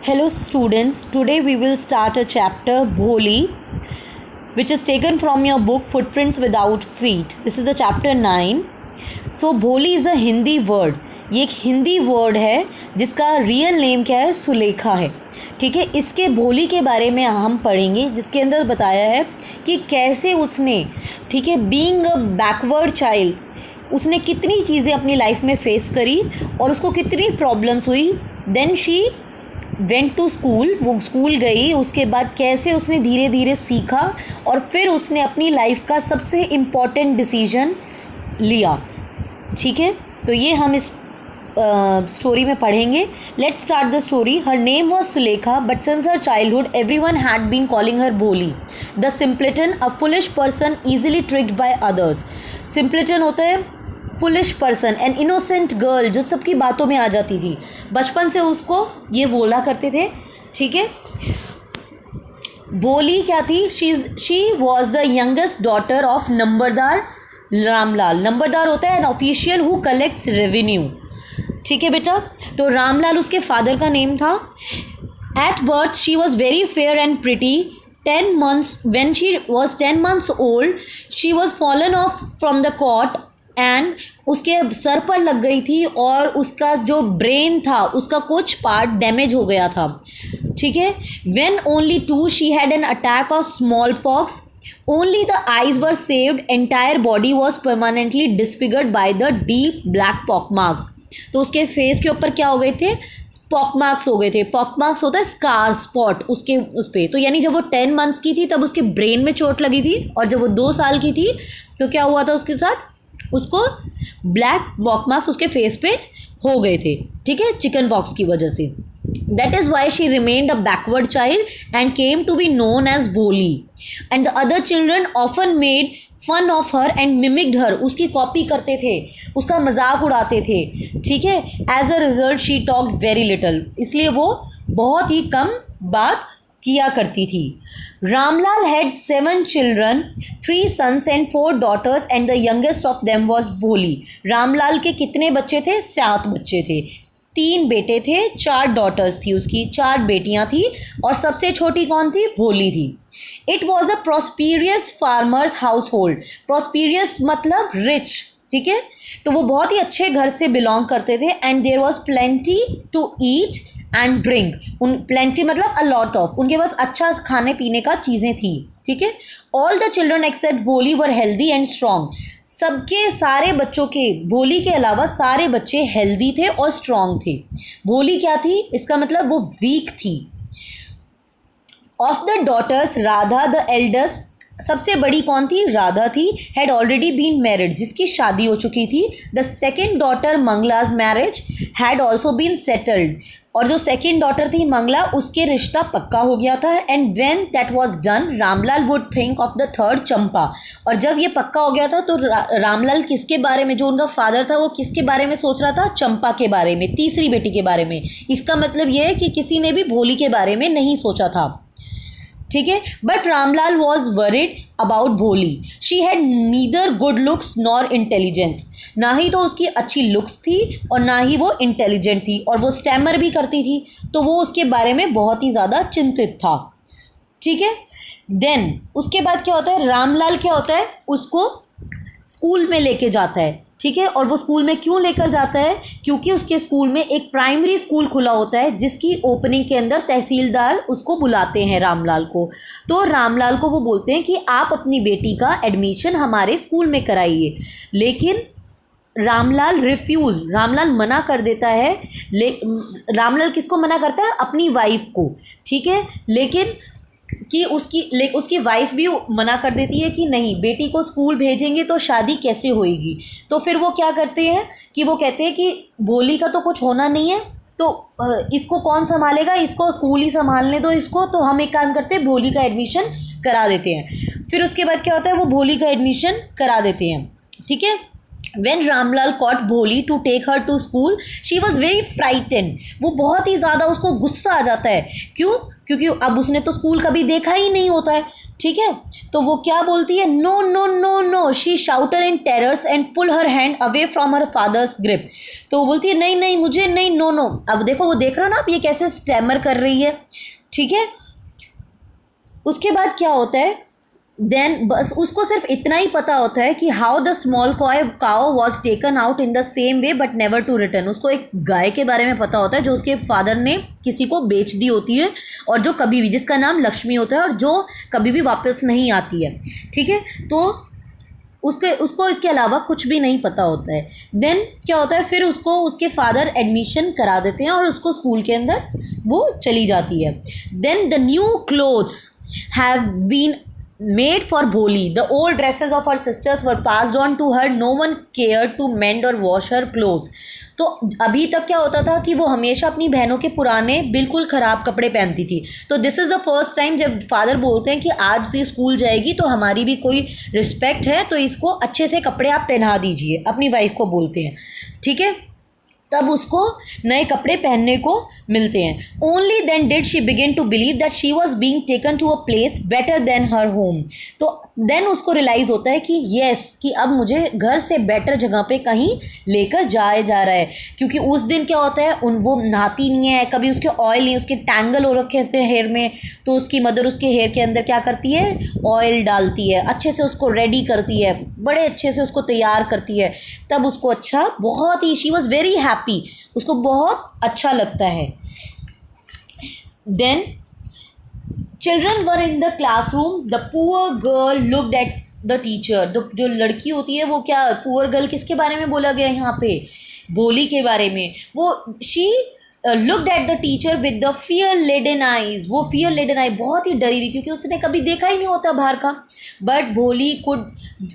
Hello students, today we will start a chapter Bholi which is taken from your book Footprints Without Feet. This is the chapter 9. So Bholi is a Hindi word. ये एक Hindi word है जिसका real name क्या है, सुलेखा है. ठीक है, इसके भोली के बारे में हम पढ़ेंगे जिसके अंदर बताया है कि कैसे उसने, ठीक है, बीइंग अ बैकवर्ड चाइल्ड उसने कितनी चीज़ें अपनी लाइफ में फेस करी और उसको कितनी प्रॉब्लम्स हुई. Then she went to school, वो स्कूल गई, उसके बाद कैसे उसने धीरे धीरे सीखा और फिर उसने अपनी लाइफ का सबसे इम्पॉर्टेंट डिसीजन लिया. ठीक है, तो ये हम इस स्टोरी में पढ़ेंगे. Let's start the story. Her name was Sulekha but since her childhood every one had been calling her Bholi the simpleton, a foolish person easily tricked by others. Simpleton होता है foolish person, an innocent girl जो सबकी बातों में आ जाती थी. बचपन से उसको ये बोला करते थे. ठीक है, भोली क्या थी? She was the youngest daughter of Numberdar Ramlal. Numberdar होता है an official who collects revenue. ठीक है बेटा, तो रामलाल उसके फादर का नेम था. At birth she was very fair and pretty. 10 months, when she was 10 months old, she was fallen off from the cot and उसके सर पर लग गई थी और उसका जो ब्रेन था उसका कुछ पार्ट डैमेज हो गया था. ठीक है, when only 2 she had an attack of small pox. Only the eyes were saved. Entire body was permanently disfigured by the deep black pock marks. तो उसके फेस के ऊपर क्या हो गए थे? पॉक मार्क्स हो गए थे. पॉक मार्क्स होता है स्कार स्पॉट उसके उस पर. तो यानी जब वो 10 months की थी तब उसके ब्रेन में चोट लगी थी और जब वो 2 साल की थी तो क्या हुआ था उसके साथ? उसको ब्लैक पॉक मार्क्स उसके फेस पे हो गए थे. ठीक है, चिकन पॉक्स की वजह से. That is why she remained a backward child and came to be known as Bholi. And the other children often made fun of her and mimicked her. उसकी कॉपी करते थे, उसका मजाक उड़ाते थे. ठीक है, as a result she talked very little. इसलिए वो बहुत ही कम बात किया करती थी. Ramlal had 7 children, 3 sons and 4 daughters and the youngest of them was भोली. रामलाल के कितने बच्चे थे? 7 बच्चे थे. 3 बेटे थे, 4 daughters थी उसकी, 4 बेटियां थी और सबसे छोटी कौन थी? भोली थी. It was a prosperous farmers house hold. Prosperous मतलब रिच. ठीक है, तो वो बहुत ही अच्छे घर से बिलोंग करते थे. And there was plenty to eat and drink. उन प्लेंटी मतलब अ लॉट ऑफ, उनके पास अच्छा खाने पीने का चीज़ें थी. ठीक है, ऑल द चिल्ड्रन एक्सेप्ट भोली वर हेल्दी एंड स्ट्रॉन्ग. सबके सारे बच्चों के, भोली के अलावा सारे बच्चे हेल्दी थे और स्ट्रॉन्ग थे. भोली क्या थी? इसका मतलब वो वीक थी. Of the daughters Radha the eldest, सबसे बड़ी कौन थी? राधा थी. हैड ऑलरेडी बीन मैरिड, जिसकी शादी हो चुकी थी. The second daughter Mangala's marriage had also been settled. और जो सेकेंड डॉटर थी मंगला, उसके रिश्ता पक्का हो गया था. And when that was done Ramlal would think of the third Champa. और जब ये पक्का हो गया था तो रामलाल किसके बारे में, जो उनका फादर था वो किसके बारे में सोच रहा था? चंपा के बारे में, तीसरी बेटी के बारे में. इसका मतलब ये है कि किसी ने भी भोली के बारे में नहीं सोचा था. ठीक है, but Ramlal was worried about Bholi. She had neither good looks nor intelligence. ना ही तो उसकी अच्छी लुक्स थी और ना ही वो इंटेलिजेंट थी. और वो स्टैमर भी करती थी, तो वो उसके बारे में बहुत ही ज़्यादा चिंतित था. ठीक है, देन उसके बाद क्या होता है? रामलाल क्या होता है? उसको स्कूल में लेके जाता है. ठीक है, और वो स्कूल में क्यों लेकर जाता है? क्योंकि उसके स्कूल में एक प्राइमरी स्कूल खुला होता है जिसकी ओपनिंग के अंदर तहसीलदार उसको बुलाते हैं रामलाल को. तो रामलाल को वो बोलते हैं कि आप अपनी बेटी का एडमिशन हमारे स्कूल में कराइए. लेकिन रामलाल रिफ्यूज़, रामलाल मना कर देता है. रामलाल किसको मना करता है? अपनी वाइफ को. ठीक है, लेकिन कि उसकी वाइफ भी मना कर देती है कि नहीं, बेटी को स्कूल भेजेंगे तो शादी कैसे होएगी. तो फिर वो क्या करते हैं कि वो कहते हैं कि भोली का तो कुछ होना नहीं है, तो इसको कौन संभालेगा? इसको स्कूल ही संभालने दो इसको. तो हम एक काम करते हैं, भोली का एडमिशन करा देते हैं. फिर उसके बाद क्या होता है? वो भोली का एडमिशन करा देते हैं. ठीक है, When रामलाल caught भोली to take her to school, she was very frightened. वो बहुत ही ज़्यादा, उसको गुस्सा आ जाता है. क्यों? क्योंकि अब उसने तो स्कूल कभी देखा ही नहीं होता है. ठीक है, तो वो क्या बोलती है? No no no no. She shouted in terrors and pull her hand away from her father's grip. तो वो बोलती है नहीं नहीं मुझे नहीं, नो नो। अब देखो वो देख रहे हो ना आप ये कैसे स्टैमर कर रही है, ठीक है। उसके बाद क्या होता है, देन बस उसको सिर्फ इतना ही पता होता है कि how the small cow was taken out in the same way but never to return. उसको एक गाय के बारे में पता होता है जो उसके फादर ने किसी को बेच दी होती है, और जो कभी भी, जिसका नाम लक्ष्मी होता है और जो कभी भी वापस नहीं आती है, ठीक है। तो उसको इसके अलावा कुछ भी नहीं पता होता है। देन क्या होता है, फिर उसको उसके फादर एडमिशन करा देते हैं और उसको स्कूल के अंदर वो चली जाती है। Then the new clothes have been made for Bholi. The old dresses of her sisters were passed on to her. No one cared to mend or wash her clothes. तो अभी तक क्या होता था कि वो हमेशा अपनी बहनों के पुराने बिल्कुल ख़राब कपड़े पहनती थी। तो this is the first time जब फादर बोलते हैं कि आज से स्कूल जाएगी तो हमारी भी कोई रिस्पेक्ट है, तो इसको अच्छे से कपड़े आप पहना दीजिए, अपनी वाइफ को बोलते हैं, ठीक है। तब उसको नए कपड़े पहनने को मिलते हैं। Only then did she begin to believe that she was being taken to a place better than her home. तो देन उसको रियलाइज़ होता है कि येस, कि अब मुझे घर से बेटर जगह पे कहीं लेकर जाया जा रहा है। क्योंकि उस दिन क्या होता है, वो नहाती नहीं है कभी, उसके ऑयल नहीं, उसके टैंगल हो रखे थे हेयर में, तो उसकी मदर उसके हेयर के अंदर क्या करती है, ऑयल डालती है, अच्छे से उसको रेडी करती है, बड़े अच्छे से उसको तैयार करती है। तब उसको अच्छा, बहुत ही, शी वॉज़ वेरी हैप्पी, उसको बहुत अच्छा लगता है। Then children were in the classroom, the poor girl looked at the teacher. जो लड़की होती है वो क्या, पुअर गर्ल किसके बारे में बोला गया है यहाँ पे, भोली के बारे में। वो she looked at the teacher with the fear laden eyes. वो फियर लेडन आई, बहुत ही डरी हुई, क्योंकि उसने कभी देखा ही नहीं होता बाहर का। बट भोली कुड,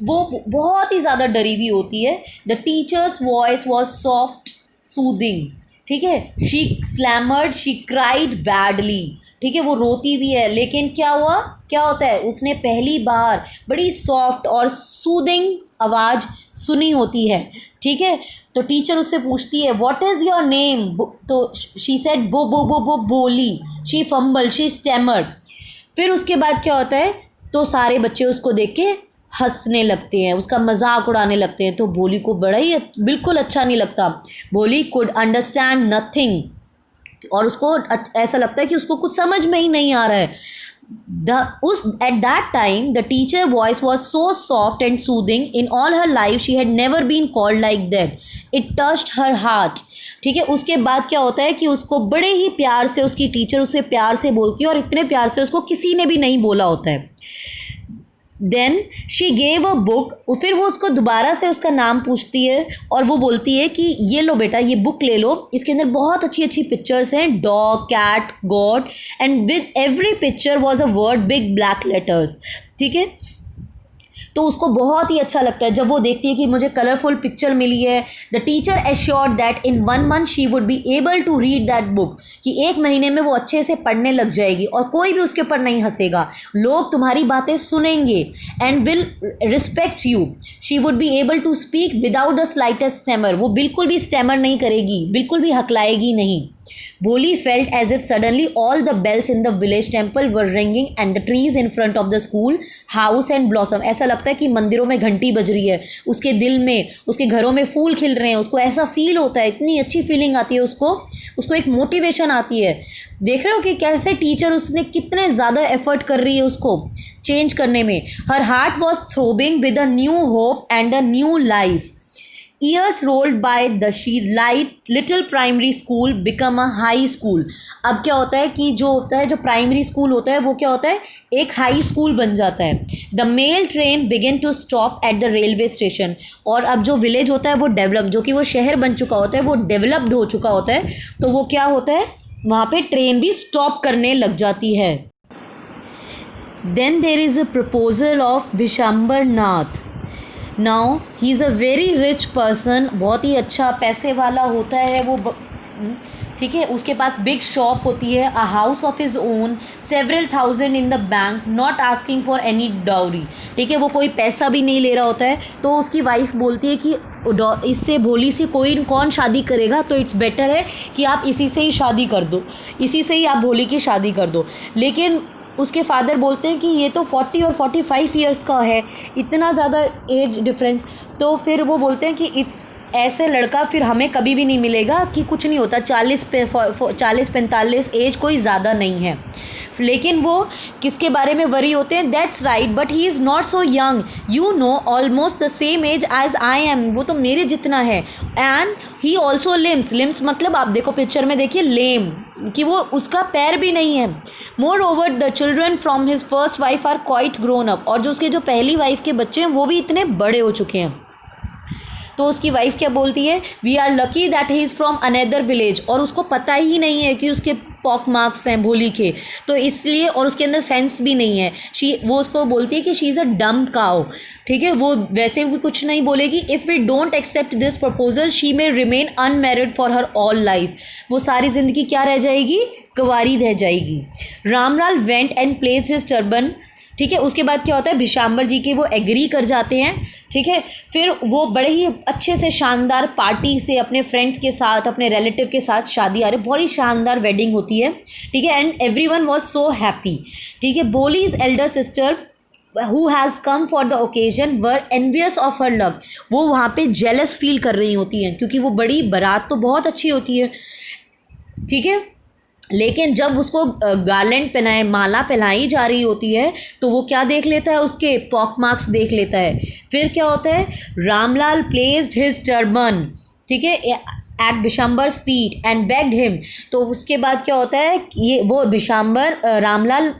वो बहुत ही ज़्यादा डरी हुई होती है। The teachers voice was soft soothing, ठीक है। शी स्लैमर्ड, शी क्राइड बैडली, ठीक है, वो रोती भी है। लेकिन क्या हुआ, क्या होता है, उसने पहली बार बड़ी सॉफ्ट और सूदिंग आवाज़ सुनी होती है, ठीक है। तो टीचर उससे पूछती है व्हाट इज़ योर नेम, तो शी सेड बो बो बो बो बोली, शी फंबल, शी स्टैमर्ड। फिर उसके बाद क्या होता है, तो सारे बच्चे उसको देख के हंसने लगते हैं, उसका मजाक उड़ाने लगते हैं। तो भोली को बड़ा ही बिल्कुल अच्छा नहीं लगता। भोली कुड अंडरस्टैंड नथिंग, और उसको ऐसा लगता है कि उसको कुछ समझ में ही नहीं आ रहा है। At that time the teacher voice was so soft and soothing. In all her life she had never been called like that. It touched her heart. ठीक है। उसके बाद क्या होता है कि उसको बड़े ही प्यार से उसकी टीचर उसे प्यार से बोलती है, और इतने प्यार से उसको किसी ने भी नहीं बोला होता है। Then she gave a book, फिर वो उसको दोबारा से उसका नाम पूछती है और वो बोलती है कि ये लो बेटा, ये बुक ले लो, इसके अंदर बहुत अच्छी अच्छी पिक्चर्स हैं, dog, cat, god, and with every picture was a word, big black letters, ठीक है। तो उसको बहुत ही अच्छा लगता है जब वो देखती है कि मुझे कलरफुल पिक्चर मिली है। The teacher assured that in 1 month she would be able to read that book, कि 1 महीने में वो अच्छे से पढ़ने लग जाएगी और कोई भी उसके ऊपर नहीं हंसेगा, लोग तुम्हारी बातें सुनेंगे, and will respect you. She would be able to speak without the slightest stammer, वो बिल्कुल भी स्टैमर नहीं करेगी, बिल्कुल भी हकलाएगी नहीं। Boli felt as if suddenly all the bells in the village temple were ringing and the trees in front of the school house and blossom. ऐसा लगता है कि मंदिरों में घंटी बज रही है, उसके दिल में, उसके घरों में फूल खिल रहे हैं, उसको ऐसा फील होता है, इतनी अच्छी फीलिंग आती है उसको एक मोटिवेशन आती है। देख रहे हो कि कैसे टीचर उसने कितने ज़्यादा एफर्ट कर रही है उसको चेंज करने में। Her heart was throbbing with a new hope and a new life. Years rolled by, the she little primary school become a high school. अब क्या होता है कि जो होता है, जो प्राइमरी स्कूल होता है वो क्या होता है, एक हाई स्कूल बन जाता है। The mail train begin to stop at the railway station, और अब जो विलेज होता है वो डेवलप, जो कि वो शहर बन चुका होता है, वो डेवलप्ड हो चुका होता है, तो वो क्या होता है, वहाँ पे ट्रेन भी स्टॉप करने लग जाती है। Then there is a proposal of Vishambar Nath. Now he is a very rich person, बहुत ही अच्छा पैसे वाला होता है वो, ठीक है। उसके पास बिग शॉप होती है, a house of his own, several thousand in the bank, not asking for any dowry, ठीक है। वो कोई पैसा भी नहीं ले रहा होता है। तो उसकी वाइफ बोलती है कि इससे भोली से कौन शादी करेगा, तो इट्स बेटर है कि आप इसी से ही शादी कर दो, इसी से ही आप भोली की शादी कर दो। लेकिन उसके फादर बोलते हैं कि ये तो 40 और 45 ईयर्स का है, इतना ज़्यादा एज डिफरेंस। तो फिर वो बोलते हैं कि ऐसे लड़का फिर हमें कभी भी नहीं मिलेगा कि कुछ नहीं होता, 40-45 एज कोई ज़्यादा नहीं है। लेकिन वो किसके बारे में वरी होते हैं, that's right, but he is not so young, you know, almost the same age as I am, वो तो मेरे जितना है। एंड ही ऑल्सो लिम्स मतलब आप देखो पिक्चर में देखिए लेम, कि वो उसका पैर भी नहीं है। Moreover the children from his first wife are quite grown up, और जो उसके जो पहली वाइफ के बच्चे हैं वो भी इतने बड़े हो चुके हैं। तो उसकी वाइफ क्या बोलती है, we are lucky that he is from another village, और उसको पता ही नहीं है कि उसके पॉक मार्क्स हैं भोली के, तो इसलिए, और उसके अंदर सेंस भी नहीं है। वो उसको बोलती है कि शी इज़ अ डम काउ, ठीक है, वो वैसे भी कुछ नहीं बोलेगी। If we don't accept this proposal she may remain unmarried for her all life, वो सारी ज़िंदगी क्या रह जाएगी, कुंवारी रह जाएगी। Ramlal went and place his turban, ठीक है। उसके बाद क्या होता है, भिशाम्बर जी के वो एग्री कर जाते हैं, ठीक है। फिर वो बड़े ही अच्छे से शानदार पार्टी से अपने फ्रेंड्स के साथ, अपने रिलेटिव के साथ शादी आ रही, बहुत ही शानदार वेडिंग होती है, ठीक है। And everyone was so happy, ठीक है। Bholi's elder sister who has come for the occasion were envious of her love, वो वहाँ पे जेलस फील कर रही होती हैं, क्योंकि वो बड़ी बारात तो बहुत अच्छी होती है, ठीक है। लेकिन जब उसको गार्लैंड पहनाए, माला पहनाई जा रही होती है, तो वो क्या देख लेता है, उसके पॉक मार्क्स देख लेता है। फिर क्या होता है, रामलाल प्लेस्ड हिज टर्बन, ठीक है, at Bishamber's feet and begged him. तो उसके बाद क्या होता है, ये वो भिशाम्बर रामलाल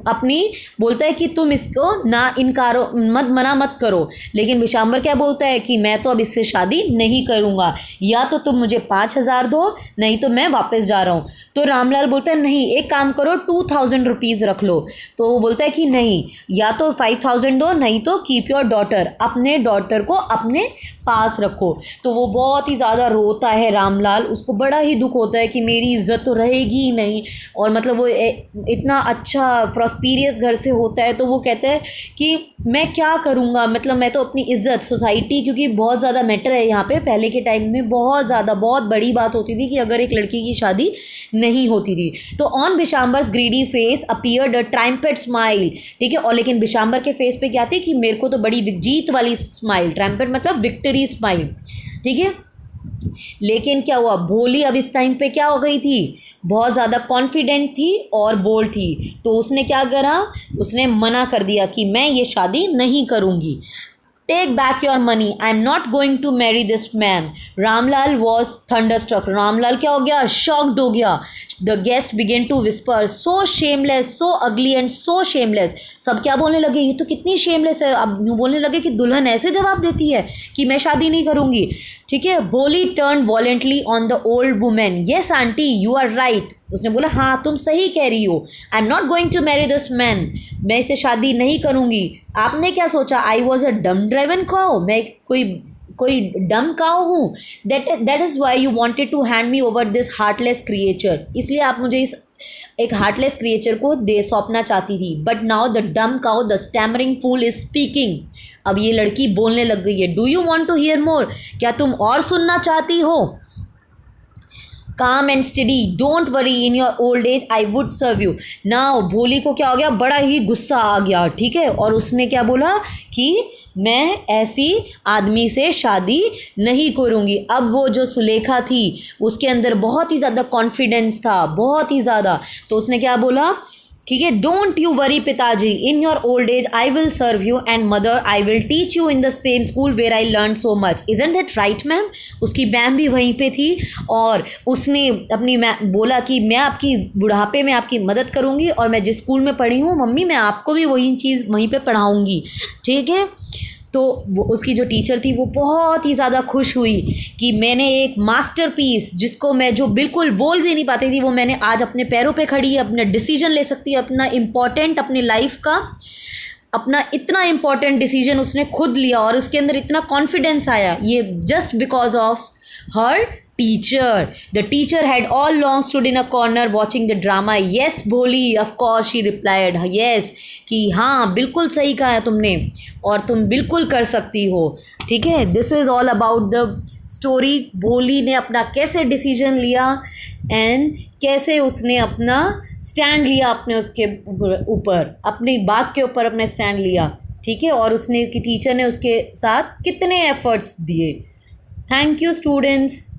अपनी बोलता है कि तुम इसको ना इनकारो मना मत करो, लेकिन भिशाम्बर क्या बोलता है कि मैं तो अब इससे शादी नहीं करूँगा, या तो तुम मुझे 5,000 दो, नहीं तो मैं वापस जा रहा हूँ। तो रामलाल बोलता है नहीं, एक काम करो 2,000 रुपीज़ रख लो। तो वो बोलता है कि नहीं, या तो 5,000 दो, नहीं तो कीप योर डॉटर, अपने डॉटर को अपने पास रखो। तो वो बहुत ही ज़्यादा रोता है रामलाल, उसको बड़ा ही दुख होता है कि मेरी इज़्ज़त तो रहेगी ही नहीं, और मतलब वो इतना अच्छा प्रॉस्पीरियस घर से होता है, तो वो कहता है कि मैं क्या करूँगा, मतलब मैं तो अपनी इज़्ज़त, सोसाइटी, क्योंकि बहुत ज़्यादा मैटर है यहाँ पे, पहले के टाइम में बहुत ज़्यादा, बहुत बड़ी बात होती थी कि अगर एक लड़की की शादी नहीं होती थी। तो on Bishamber's greedy face appeared a triumphant smile, ठीक है। और लेकिन भिशाम्बर के फेस पे क्या थी कि मेरे को तो बड़ी जीत वाली स्माइल, ट्रायम्पेट मतलब विक्ट्री स्माइल, ठीक है। लेकिन क्या हुआ, भोली अब इस टाइम पे क्या हो गई थी, बहुत ज़्यादा कॉन्फिडेंट थी और बोल्ड थी। तो उसने क्या करा, उसने मना कर दिया कि मैं ये शादी नहीं करूँगी। Take back your money, I am not going to marry this man. Ramlal was thunderstruck, Ramlal क्या हो गया, शॉक्ड हो गया। The guest began to whisper, so shameless, so ugly and so shameless. सब क्या बोलने लगे, ये तो कितनी शेमलेस है। अब यूँ बोलने लगे कि दुल्हन ऐसे जवाब देती है कि मैं शादी नहीं करूँगी, ठीक है। बोली turn violently on the old women, yes aunty you are right, उसने बोला हाँ तुम सही कह रही हो, I am not going to marry this man, मैं इसे शादी नहीं करूँगी। आपने क्या सोचा, आई वॉज अ डम ड्राइवन काउ, मैं कोई डम काउ हूँ, that is why you wanted to hand me over this heartless creature, इसलिए आप मुझे इस एक हार्टलेस क्रिएचर को दे सौंपना चाहती थी। But now the dumb cow, the stammering fool is speaking, अब ये लड़की बोलने लग गई है। Do you want to hear more, क्या तुम और सुनना चाहती हो। Calm and study, don't worry, in your old age I would serve you. Now Bholi को क्या हो गया, बड़ा ही गुस्सा आ गया, ठीक है। और उसने क्या बोला कि मैं ऐसी आदमी से शादी नहीं करूँगी। अब वो जो सुलेखा थी उसके अंदर बहुत ही ज़्यादा कॉन्फिडेंस था, बहुत ही ज़्यादा। तो उसने क्या बोला, ठीक है, डोंट यू वरी पिताजी, in your old age I will serve you, and mother I will teach you in the same school where I learn so much, isn't that right ma'am. उसकी मैम भी वहीं पे थी, और उसने अपनी ma'am बोला कि मैं आपकी बुढ़ापे में आपकी मदद करूँगी, और मैं जिस स्कूल में पढ़ी हूँ मम्मी, मैं आपको भी वही चीज़ वहीं पे पढ़ाऊँगी, ठीक है। तो वो उसकी जो टीचर थी वो बहुत ही ज़्यादा खुश हुई कि मैंने एक मास्टरपीस, जिसको मैं जो बिल्कुल बोल भी नहीं पाती थी, वो मैंने आज अपने पैरों पे खड़ी है, अपना डिसीजन ले सकती है, अपना इम्पॉर्टेंट, अपने लाइफ का अपना इतना इम्पॉर्टेंट डिसीजन उसने खुद लिया, और उसके अंदर इतना कॉन्फिडेंस आया, ये just because of her teacher. The teacher had all long stood in a corner watching the drama. Yes, भोली, of course she replied. Yes, कि हाँ बिल्कुल सही कहा है तुमने, और तुम बिल्कुल कर सकती हो, ठीक है। This is all about the story. भोली ने अपना कैसे डिसीजन लिया एंड कैसे उसने अपना स्टैंड लिया, अपने उसके ऊपर, अपनी बात के ऊपर अपना स्टैंड लिया, ठीक है। और उसने कि टीचर ने उसके साथ कितने एफर्ट्स दिए। Thank you students.